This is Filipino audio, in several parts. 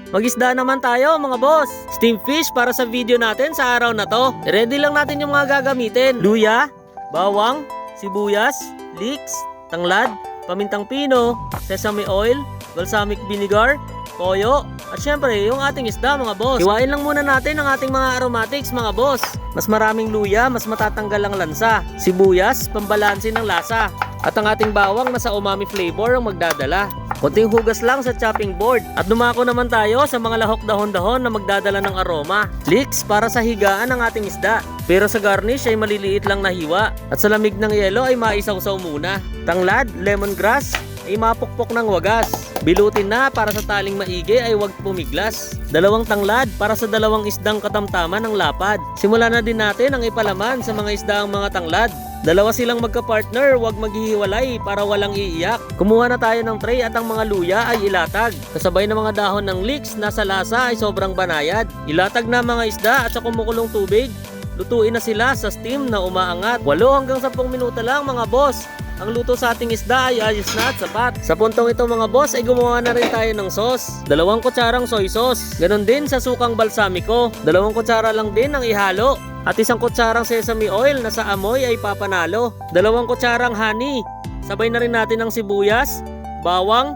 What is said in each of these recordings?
Mag-isda naman tayo mga boss. Steamed fish para sa video natin sa araw na to. Ready lang natin yung mga gagamitin. Luya, bawang, sibuyas, leeks, tanglad, pamintang pino, sesame oil, balsamic vinegar, toyo, at syempre yung ating isda mga boss. Hiwain lang muna natin ang ating mga aromatics mga boss. Mas maraming luya, mas matatanggal ang lansa. Sibuyas, pambalansin ng lasa. At ang ating bawang na sa umami flavor ang magdadala. Konting hugas lang sa chopping board. At dumako naman tayo sa mga lahok dahon-dahon na magdadala ng aroma. Leeks para sa higaan ng ating isda. Pero sa garnish ay maliliit lang na hiwa. At sa lamig ng yelo ay maisawsaw muna. Tanglad, lemongrass, ay mapukpok ng wagas. Bilutin na para sa taling maigi ay huwag pumiglas. Dalawang tanglad para sa dalawang isdang katamtaman ng lapad. Simulan na din natin ang ipalaman sa mga isdaang mga tanglad. Dalawa silang magka-partner, huwag maghihiwalay para walang iiyak. Kumuha na tayo ng tray at ang mga luya ay ilatag. Kasabay ng mga dahon ng leeks na sa lasa ay sobrang banayad. Ilatag na mga isda at sa kumukulong tubig. Lutuin na sila sa steam na umaangat. 8 hanggang 10 minuto lang mga boss. Ang luto sa ating isda ay ayos na at sapat. Sa puntong ito mga boss ay gumawa na rin tayo ng sauce. 2 kutsarang soy sauce. Ganon din sa sukang balsamiko. 2 kutsara lang din ang ihalo. At 1 kutsarang sesame oil na sa amoy ay papanalo. 2 kutsarang honey. Sabay na rin natin ang sibuyas, bawang,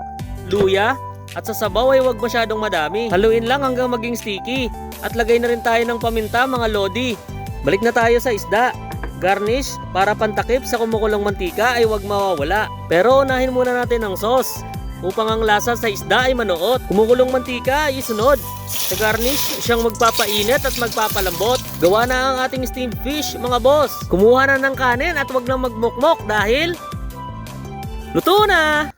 luya. At sa sabaw ay huwag masyadong madami. Haluin lang hanggang maging sticky. At lagay na rin tayo ng paminta mga lodi. Balik na tayo sa isda. Garnish para pantakip sa kumukulong mantika ay huwag mawawala. Pero unahin muna natin ang sauce upang ang lasa sa isda ay manuot. Kumukulong mantika ay isunod. Sa garnish, siyang magpapainit at magpapalambot. Gawa na ang ating steamed fish mga boss. Kumuha na ng kanin at huwag lang magmukmok dahil luto na!